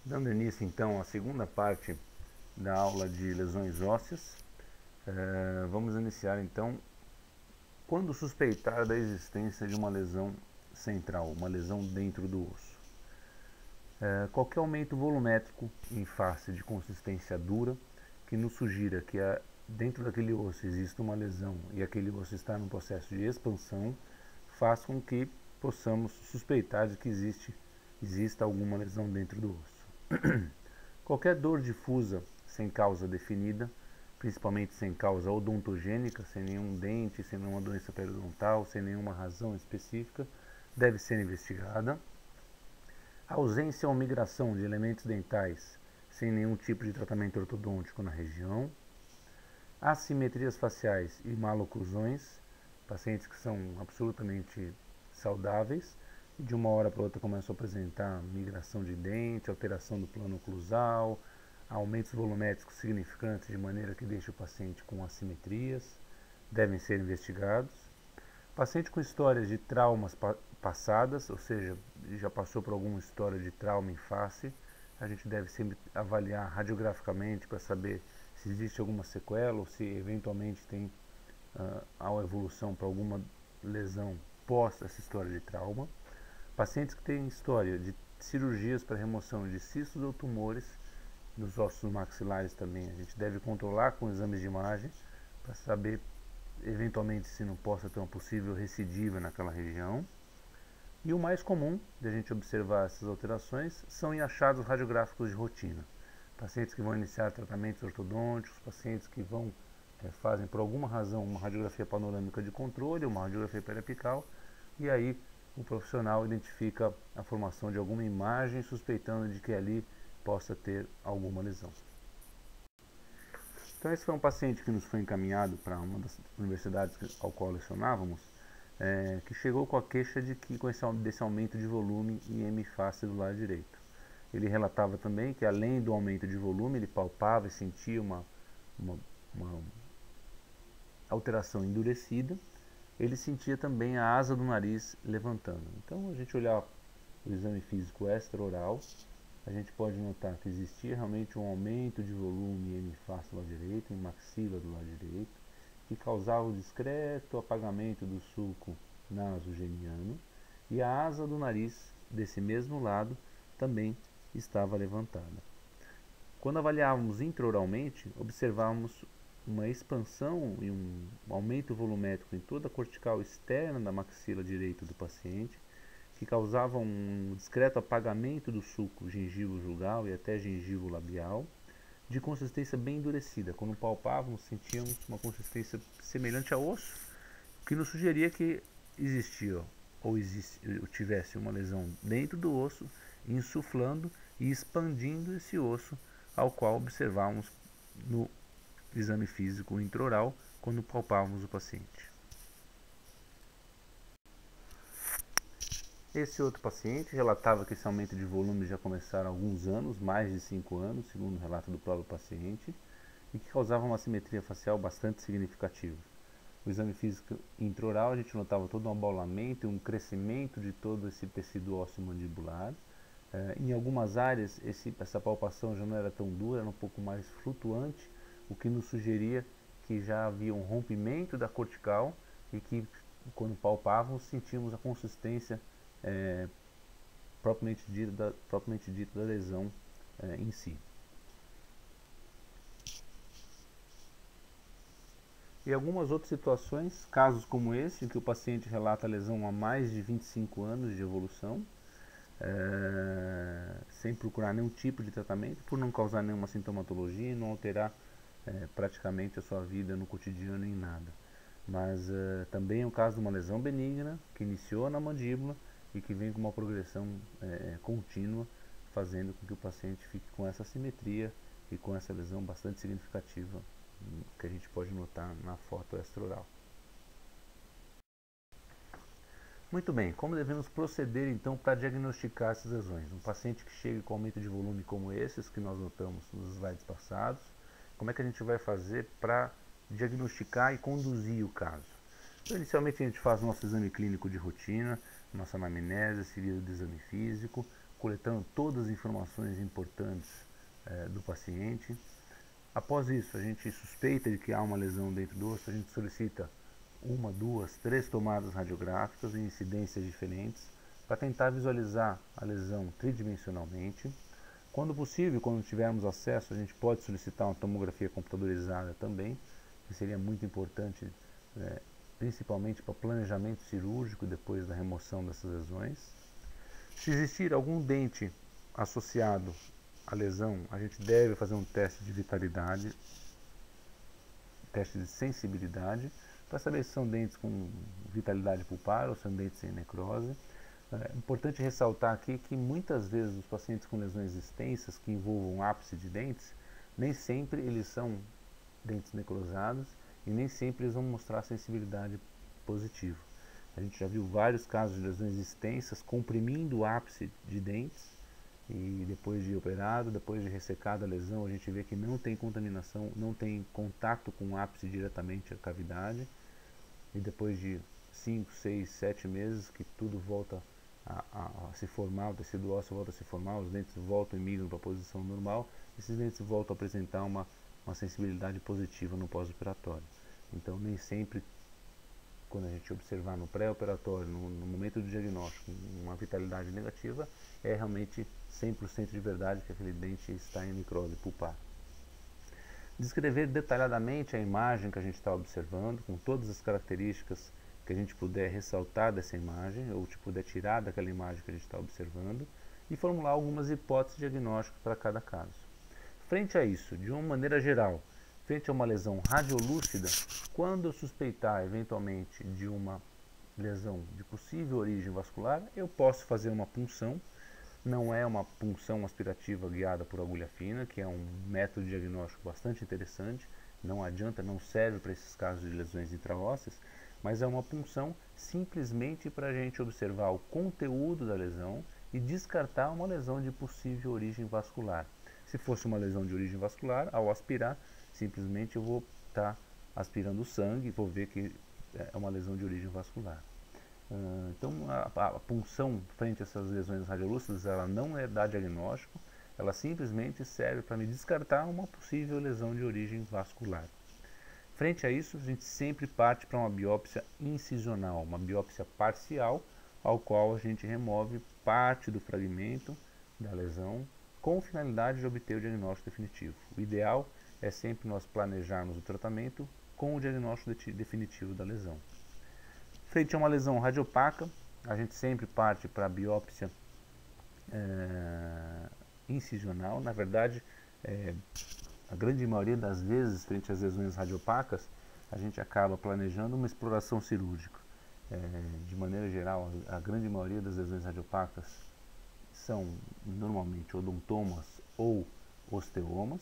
Dando início então à segunda parte da aula de lesões ósseas, vamos iniciar então quando suspeitar da existência de uma lesão central, uma lesão dentro do osso. Qualquer aumento volumétrico em face de consistência dura que nos sugira que dentro daquele osso existe uma lesão e aquele osso está num processo de expansão, faz com que possamos suspeitar de que exista alguma lesão dentro do osso. Qualquer dor difusa sem causa definida, principalmente sem causa odontogênica, sem nenhum dente, sem nenhuma doença periodontal, sem nenhuma razão específica, deve ser investigada. A ausência ou migração de elementos dentais sem nenhum tipo de tratamento ortodôntico na região. Assimetrias faciais e maloclusões, pacientes que são absolutamente saudáveis e de uma hora para outra começam a apresentar migração de dente, alteração do plano oclusal, aumentos volumétricos significantes de maneira que deixa o paciente com assimetrias, devem ser investigados. Paciente com histórias de traumas passadas, ou seja, já passou por alguma história de trauma em face, a gente deve sempre avaliar radiograficamente para saber se existe alguma sequela ou se eventualmente tem a evolução para alguma lesão pós essa história de trauma. Pacientes que têm história de cirurgias para remoção de cistos ou tumores nos ossos maxilares também, a gente deve controlar com exames de imagem para saber eventualmente se não possa ter uma possível recidiva naquela região. E o mais comum de a gente observar essas alterações são em achados radiográficos de rotina. Pacientes que vão iniciar tratamentos ortodônticos, pacientes que fazem por alguma razão uma radiografia panorâmica de controle, uma radiografia periapical, e aí o profissional identifica a formação de alguma imagem suspeitando de que ali possa ter alguma lesão. Então esse foi um paciente que nos foi encaminhado para uma das universidades ao qual lecionávamos, que chegou com a queixa de que desse aumento de volume em hemiface do lado direito. Ele relatava também que além do aumento de volume, ele palpava e sentia uma alteração endurecida. Ele sentia também a asa do nariz levantando. Então a gente olhar o exame físico extraoral, a gente pode notar que existia realmente um aumento de volume em hemiface do lado direito, em maxila do lado direito, que causava o discreto apagamento do sulco nasogeniano, e a asa do nariz desse mesmo lado também estava levantada. Quando avaliávamos intraoralmente, observávamos uma expansão e um aumento volumétrico em toda a cortical externa da maxila direita do paciente, que causava um discreto apagamento do sulco gengivo-jugal e até gengivo-labial, de consistência bem endurecida. Quando palpávamos, sentíamos uma consistência semelhante a osso, que nos sugeria que existia ou tivesse uma lesão dentro do osso, insuflando e expandindo esse osso, ao qual observávamos no exame físico intraoral quando palpávamos o paciente. Esse outro paciente relatava que esse aumento de volume já começara há alguns anos, mais de 5 anos, segundo o relato do próprio paciente, e que causava uma assimetria facial bastante significativa. O exame físico intraoral, a gente notava todo um abaulamento e um crescimento de todo esse tecido ósseo mandibular. Em algumas áreas, essa palpação já não era tão dura, era um pouco mais flutuante, o que nos sugeria que já havia um rompimento da cortical e que, quando palpávamos, sentíamos a consistência propriamente dita da lesão em si. E algumas outras situações, casos como esse, em que o paciente relata a lesão há mais de 25 anos de evolução, sem procurar nenhum tipo de tratamento, por não causar nenhuma sintomatologia e não alterar praticamente a sua vida no cotidiano em nada. Mas também é o caso de uma lesão benigna, que iniciou na mandíbula e que vem com uma progressão contínua, fazendo com que o paciente fique com essa assimetria e com essa lesão bastante significativa, que a gente pode notar na foto extraoral. Muito bem, como devemos proceder então para diagnosticar essas lesões? Um paciente que chega com aumento de volume como esses que nós notamos nos slides passados, como é que a gente vai fazer para diagnosticar e conduzir o caso? Então, inicialmente a gente faz nosso exame clínico de rotina, nossa anamnese, seguido do exame físico, coletando todas as informações importantes do paciente. Após isso, a gente suspeita de que há uma lesão dentro do osso, a gente solicita 1, 2, 3 tomadas radiográficas em incidências diferentes para tentar visualizar a lesão tridimensionalmente. Quando possível, quando tivermos acesso, a gente pode solicitar uma tomografia computadorizada também, que seria muito importante, principalmente para o planejamento cirúrgico depois da remoção dessas lesões. Se existir algum dente associado à lesão, a gente deve fazer um teste de vitalidade, teste de sensibilidade, para saber se são dentes com vitalidade pulpar ou são dentes sem necrose. É importante ressaltar aqui que muitas vezes os pacientes com lesões extensas que envolvam ápice de dentes, nem sempre eles são dentes necrosados e nem sempre eles vão mostrar sensibilidade positiva. A gente já viu vários casos de lesões extensas comprimindo o ápice de dentes e depois de operado, depois de ressecada a lesão, a gente vê que não tem contaminação, não tem contato com o ápice diretamente à cavidade e depois de 5, 6, 7 meses que tudo volta a se formar, o tecido ósseo volta a se formar, os dentes voltam e migram para a posição normal, esses dentes voltam a apresentar uma sensibilidade positiva no pós-operatório. Então nem sempre, quando a gente observar no pré-operatório, no momento do diagnóstico, uma vitalidade negativa, é realmente 100% de verdade que aquele dente está em necrose pulpar. Descrever detalhadamente a imagem que a gente está observando, com todas as características que a gente puder ressaltar dessa imagem, ou te puder tirar daquela imagem que a gente está observando, e formular algumas hipóteses diagnósticas para cada caso. Frente a isso, de uma maneira geral, frente a uma lesão radiolúcida, quando eu suspeitar eventualmente de uma lesão de possível origem vascular, eu posso fazer uma punção. Não é uma punção aspirativa guiada por agulha fina, que é um método de diagnóstico bastante interessante, não adianta, não serve para esses casos de lesões intraósseas, mas é uma punção simplesmente para a gente observar o conteúdo da lesão e descartar uma lesão de possível origem vascular. Se fosse uma lesão de origem vascular, ao aspirar, simplesmente eu vou estar aspirando sangue e vou ver que é uma lesão de origem vascular. Então a punção frente a essas lesões radiolúcidas, ela não é dar diagnóstico, ela simplesmente serve para me descartar uma possível lesão de origem vascular. Frente a isso, a gente sempre parte para uma biópsia incisional, uma biópsia parcial, ao qual a gente remove parte do fragmento da lesão com finalidade de obter o diagnóstico definitivo. O ideal é sempre nós planejarmos o tratamento com o diagnóstico definitivo da lesão. Frente a uma lesão radiopaca, a gente sempre parte para a biópsia incisional. Na verdade, a grande maioria das vezes, frente às lesões radiopacas, a gente acaba planejando uma exploração cirúrgica. De maneira geral, a grande maioria das lesões radiopacas são normalmente odontomas ou osteomas,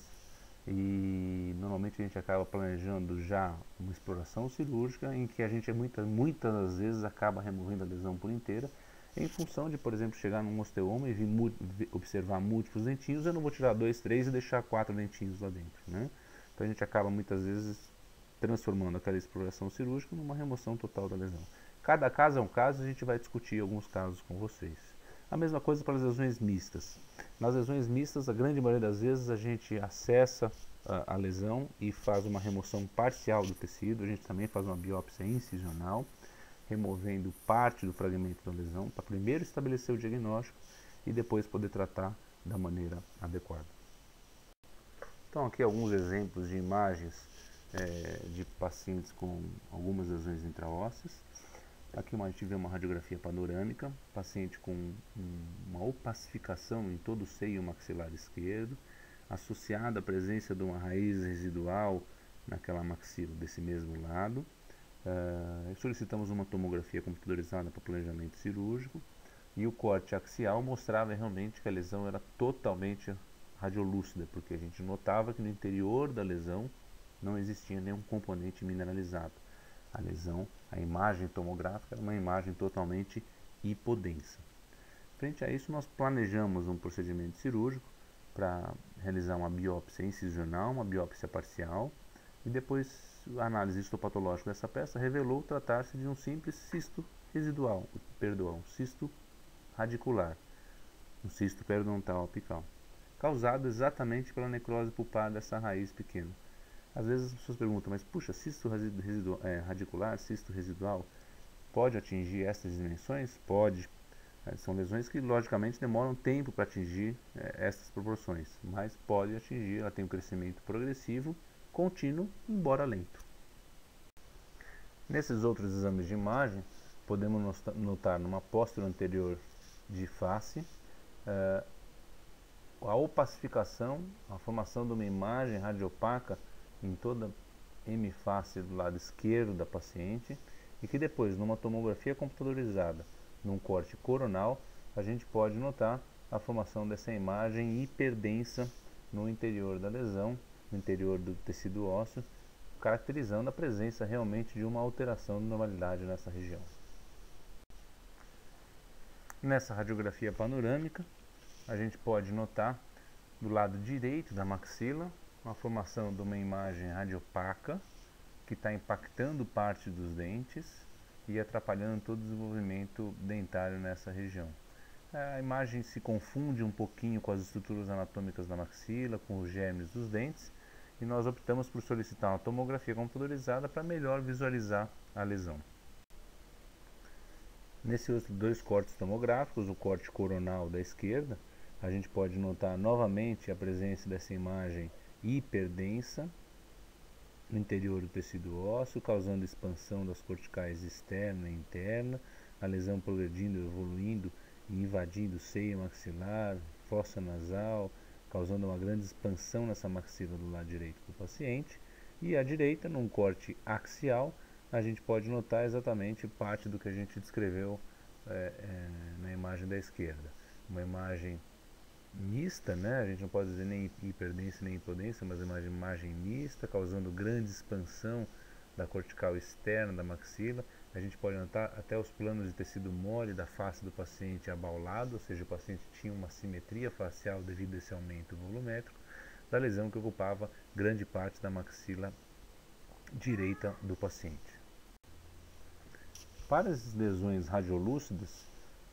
e normalmente a gente acaba planejando já uma exploração cirúrgica em que a gente muitas das vezes acaba removendo a lesão por inteira, em função de, por exemplo, chegar num osteoma e observar múltiplos dentinhos. Eu não vou tirar 2, 3 e deixar 4 dentinhos lá dentro, né? Então a gente acaba muitas vezes transformando aquela exploração cirúrgica numa remoção total da lesão. Cada caso é um caso, a gente vai discutir alguns casos com vocês. A mesma coisa para as lesões mistas. Nas lesões mistas, a grande maioria das vezes a gente acessa a lesão e faz uma remoção parcial do tecido. A gente também faz uma biópsia incisional, removendo parte do fragmento da lesão, para primeiro estabelecer o diagnóstico e depois poder tratar da maneira adequada. Então aqui alguns exemplos de imagens de pacientes com algumas lesões intraósseas. Aqui a gente vê uma radiografia panorâmica, paciente com uma opacificação em todo o seio maxilar esquerdo, associada à presença de uma raiz residual naquela maxila desse mesmo lado. Solicitamos uma tomografia computadorizada para planejamento cirúrgico e o corte axial mostrava realmente que a lesão era totalmente radiolúcida, porque a gente notava que no interior da lesão não existia nenhum componente mineralizado. A lesão, a imagem tomográfica era uma imagem totalmente hipodensa. Frente a isso, nós planejamos um procedimento cirúrgico para realizar uma biópsia incisional, uma biópsia parcial, e depois a análise histopatológica dessa peça revelou tratar-se de um simples cisto residual, cisto radicular. um cisto periodontal apical, causado exatamente pela necrose pulpar dessa raiz pequena. Às vezes as pessoas perguntam, mas puxa, cisto radicular, cisto residual, pode atingir essas dimensões? Pode. São lesões que logicamente demoram tempo para atingir essas proporções, mas pode atingir, ela tem um crescimento progressivo, contínuo, embora lento. Nesses outros exames de imagem, podemos notar numa póstera anterior de face a opacificação, a formação de uma imagem radiopaca em toda a hemiface do lado esquerdo da paciente, e que depois, numa tomografia computadorizada, num corte coronal, a gente pode notar a formação dessa imagem hiperdensa no interior da lesão, no interior do tecido ósseo, caracterizando a presença realmente de uma alteração de normalidade nessa região. Nessa radiografia panorâmica, a gente pode notar do lado direito da maxila a formação de uma imagem radiopaca que está impactando parte dos dentes e atrapalhando todo o desenvolvimento dentário nessa região. A imagem se confunde um pouquinho com as estruturas anatômicas da maxila, com os germes dos dentes, e nós optamos por solicitar uma tomografia computadorizada para melhor visualizar a lesão. Nesses outros dois cortes tomográficos, o corte coronal da esquerda, a gente pode notar novamente a presença dessa imagem hiperdensa no interior do tecido ósseo, causando expansão das corticais externa e interna, a lesão progredindo, evoluindo e invadindo seio maxilar, fossa nasal, causando uma grande expansão nessa maxila do lado direito do paciente. E à direita, num corte axial, a gente pode notar exatamente parte do que a gente descreveu na imagem da esquerda. Uma imagem mista, né? A gente não pode dizer nem hiperdensa nem hipodência, mas uma imagem mista, causando grande expansão da cortical externa da maxila. A gente pode notar até os planos de tecido mole da face do paciente abaulado, ou seja, o paciente tinha uma simetria facial devido a esse aumento volumétrico da lesão que ocupava grande parte da maxila direita do paciente. Para as lesões radiolúcidas,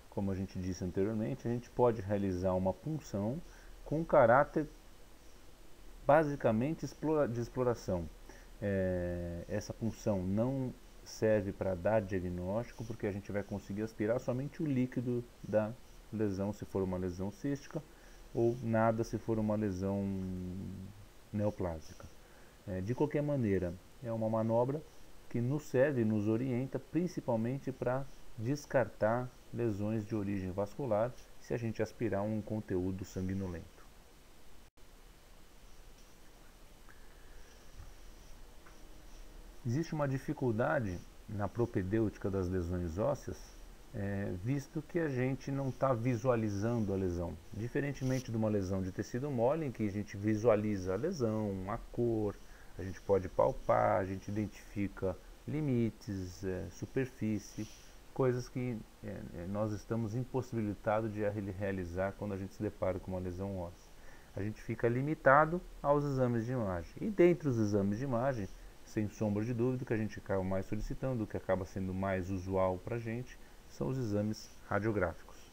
como a gente disse anteriormente, a gente pode realizar uma punção com caráter basicamente de exploração. Essa punção não serve para dar diagnóstico, porque a gente vai conseguir aspirar somente o líquido da lesão, se for uma lesão cística, ou nada se for uma lesão neoplásica. De qualquer maneira, é uma manobra que nos serve e nos orienta principalmente para descartar lesões de origem vascular se a gente aspirar um conteúdo sanguinolento. Existe uma dificuldade na propedêutica das lesões ósseas, visto que a gente não está visualizando a lesão. Diferentemente de uma lesão de tecido mole, em que a gente visualiza a lesão, a cor, a gente pode palpar, a gente identifica limites, superfície, coisas que nós estamos impossibilitados de realizar quando a gente se depara com uma lesão óssea. A gente fica limitado aos exames de imagem. E dentre os exames de imagem, sem sombra de dúvida, o que a gente acaba mais solicitando, o que acaba sendo mais usual para a gente, são os exames radiográficos.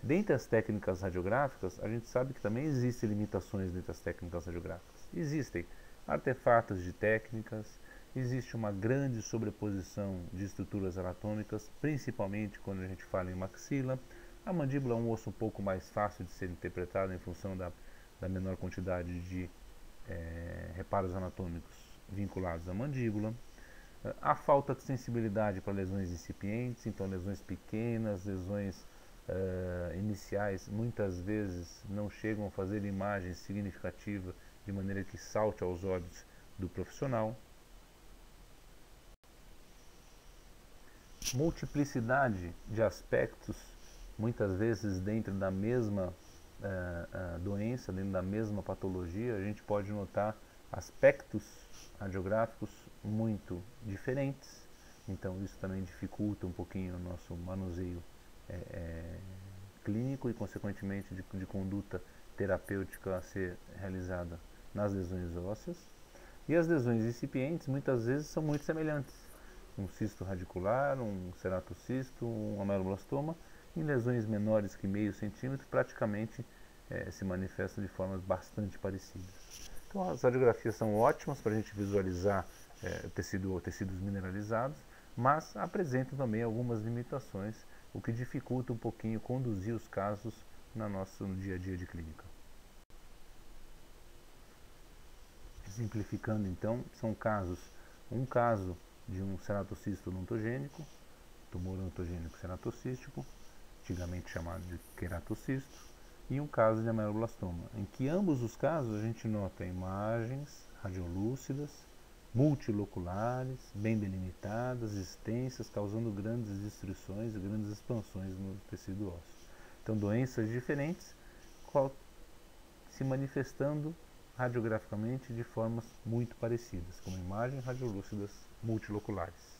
Dentre as técnicas radiográficas, a gente sabe que também existem limitações dentre as técnicas radiográficas. Existem artefatos de técnicas, existe uma grande sobreposição de estruturas anatômicas, principalmente quando a gente fala em maxila. A mandíbula é um osso um pouco mais fácil de ser interpretado em função da menor quantidade de reparos anatômicos vinculados à mandíbula. A falta de sensibilidade para lesões incipientes, então lesões pequenas, lesões iniciais, muitas vezes não chegam a fazer imagem significativa de maneira que salte aos olhos do profissional. Multiplicidade de aspectos, muitas vezes dentro da mesma doença, dentro da mesma patologia, a gente pode notar aspectos radiográficos muito diferentes, então isso também dificulta um pouquinho o nosso manuseio clínico e consequentemente de conduta terapêutica a ser realizada nas lesões ósseas. E as lesões incipientes muitas vezes são muito semelhantes, um cisto radicular, um ceratocisto, um ameloblastoma, Em lesões menores que meio centímetro, praticamente se manifestam de formas bastante parecidas. Então as radiografias são ótimas para a gente visualizar tecidos mineralizados, mas apresentam também algumas limitações, o que dificulta um pouquinho conduzir os casos no dia a dia de clínica. Simplificando então, são um caso de um ceratocisto odontogênico, tumor odontogênico ceratocístico, antigamente chamado de queratocisto, e um caso de ameloblastoma, em que ambos os casos a gente nota imagens radiolúcidas, multiloculares, bem delimitadas, extensas, causando grandes destruições e grandes expansões no tecido ósseo. Então, doenças diferentes se manifestando radiograficamente de formas muito parecidas, como imagens radiolúcidas multiloculares.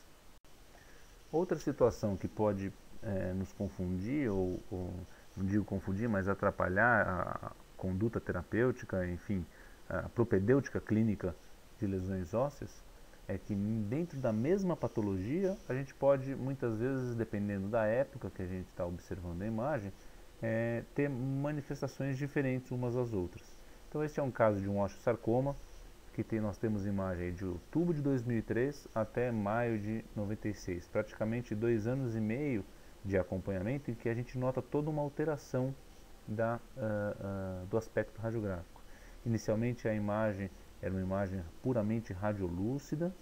Outra situação que pode nos confundir, ou não digo confundir, mas atrapalhar a conduta terapêutica, enfim, a propedêutica clínica de lesões ósseas, é que dentro da mesma patologia, a gente pode, muitas vezes, dependendo da época que a gente está observando a imagem, ter manifestações diferentes umas das outras. Então, este é um caso de um osteosarcoma, que nós temos imagem de outubro de 2003 até maio de 96, praticamente 2 anos e meio de acompanhamento, em que a gente nota toda uma alteração do aspecto radiográfico. Inicialmente a imagem era uma imagem puramente radiolúcida,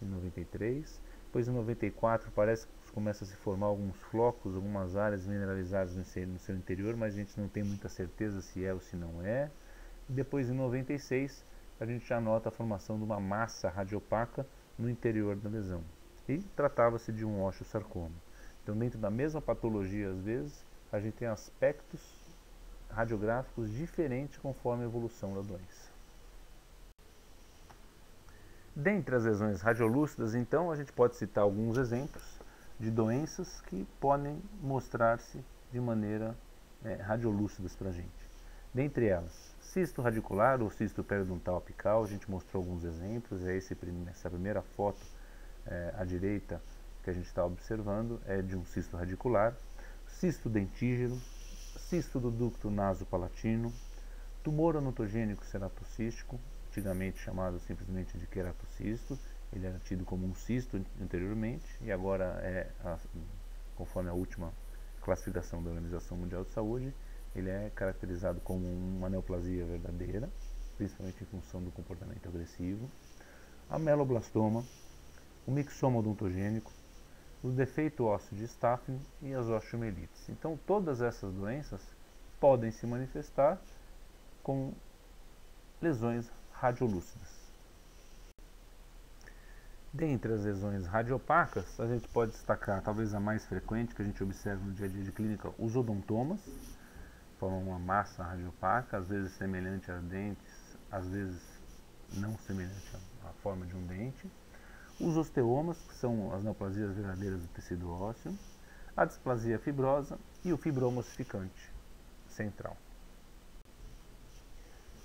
em 93, depois em 94 parece que começa a se formar alguns flocos, algumas áreas mineralizadas no seu interior, mas a gente não tem muita certeza se é ou se não é. E depois em 96 a gente já nota a formação de uma massa radiopaca no interior da lesão. E tratava-se de um osteosarcoma. Então, dentro da mesma patologia, às vezes, a gente tem aspectos radiográficos diferentes conforme a evolução da doença. Dentre as lesões radiolúcidas, então, a gente pode citar alguns exemplos de doenças que podem mostrar-se de maneira radiolúcidas para a gente. Dentre elas, cisto radicular ou cisto periodontal apical, a gente mostrou alguns exemplos, essa primeira foto à direita que a gente está observando é de um cisto radicular, cisto dentígeno, cisto do ducto nasopalatino, tumor odontogênico ceratocístico, antigamente chamado simplesmente de queratocisto, ele era tido como um cisto anteriormente e agora conforme a última classificação da Organização Mundial de Saúde, ele é caracterizado como uma neoplasia verdadeira, principalmente em função do comportamento agressivo, ameloblastoma, o mixoma odontogênico, o defeito ósseo de Staphne e as osteomielites. Então, todas essas doenças podem se manifestar com lesões radiolúcidas. Dentre as lesões radiopacas, a gente pode destacar, talvez a mais frequente que a gente observa no dia a dia de clínica, os odontomas, formam uma massa radiopaca, às vezes semelhante a dentes, às vezes não semelhante à forma de um dente. Os osteomas, que são as neoplasias verdadeiras do tecido ósseo, a displasia fibrosa e o fibroma ossificante central.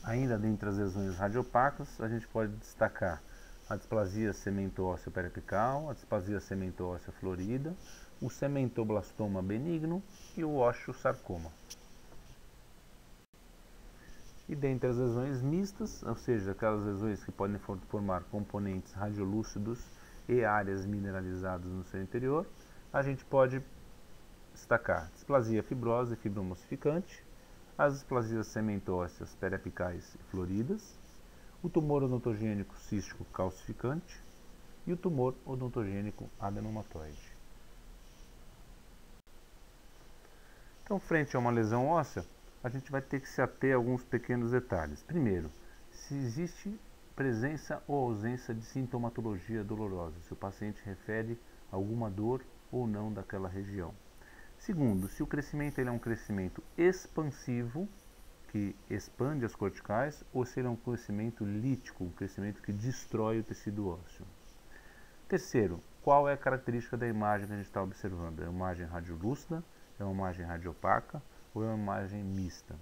Ainda dentre as lesões radiopacas, a gente pode destacar a displasia cemento-ósseo periapical, a displasia cemento-óssea florida, o cementoblastoma benigno e o osteosarcoma. E dentre as lesões mistas, ou seja, aquelas lesões que podem formar componentes radiolúcidos e áreas mineralizadas no seu interior, a gente pode destacar displasia fibrosa e fibroma ossificante, as displasias cemento-ósseas periapicais e floridas, o tumor odontogênico cístico calcificante e o tumor odontogênico adenomatoide. Então, frente a uma lesão óssea, a gente vai ter que se ater a alguns pequenos detalhes. Primeiro, se existe presença ou ausência de sintomatologia dolorosa, se o paciente refere alguma dor ou não daquela região. Segundo, se o crescimento é um crescimento expansivo, que expande as corticais, ou se ele é um crescimento lítico, um crescimento que destrói o tecido ósseo. Terceiro, qual é a característica da imagem que a gente está observando? É uma imagem radiolúcida, é uma imagem radiopaca ou é uma imagem mista?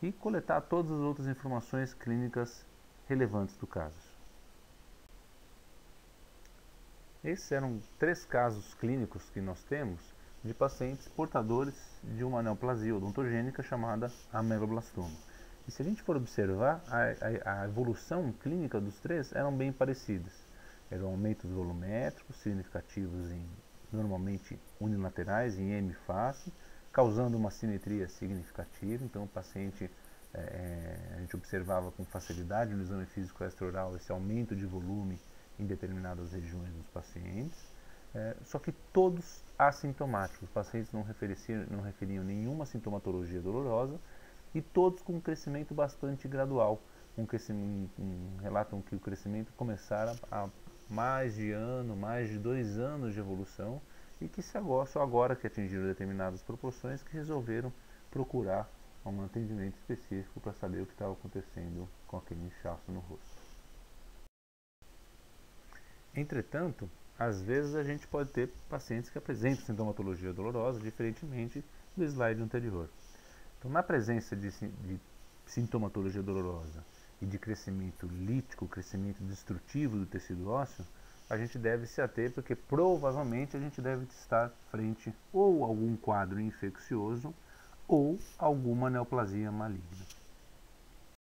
E coletar todas as outras informações clínicas relevantes do caso. Esses eram 3 casos clínicos que nós temos de pacientes portadores de uma neoplasia odontogênica chamada ameloblastoma. E se a gente for observar, a evolução clínica dos três eram bem parecidas. Eram aumentos volumétricos significativos, normalmente unilaterais, em M face, causando uma simetria significativa. Então o paciente, a gente observava com facilidade no exame físico extraoral esse aumento de volume em determinadas regiões dos pacientes. Só que todos assintomáticos, os pacientes não referiam nenhuma sintomatologia dolorosa e todos com um crescimento bastante gradual. Relatam que o crescimento começara há mais de 2 anos de evolução e que só agora que atingiram determinadas proporções que resolveram procurar um atendimento específico para saber o que estava acontecendo com aquele inchaço no rosto. Entretanto, às vezes a gente pode ter pacientes que apresentam sintomatologia dolorosa, diferentemente do slide anterior. Então, na presença de sintomatologia dolorosa e de crescimento lítico, crescimento destrutivo do tecido ósseo, a gente deve se ater porque provavelmente a gente deve estar frente ou a algum quadro infeccioso ou alguma neoplasia maligna.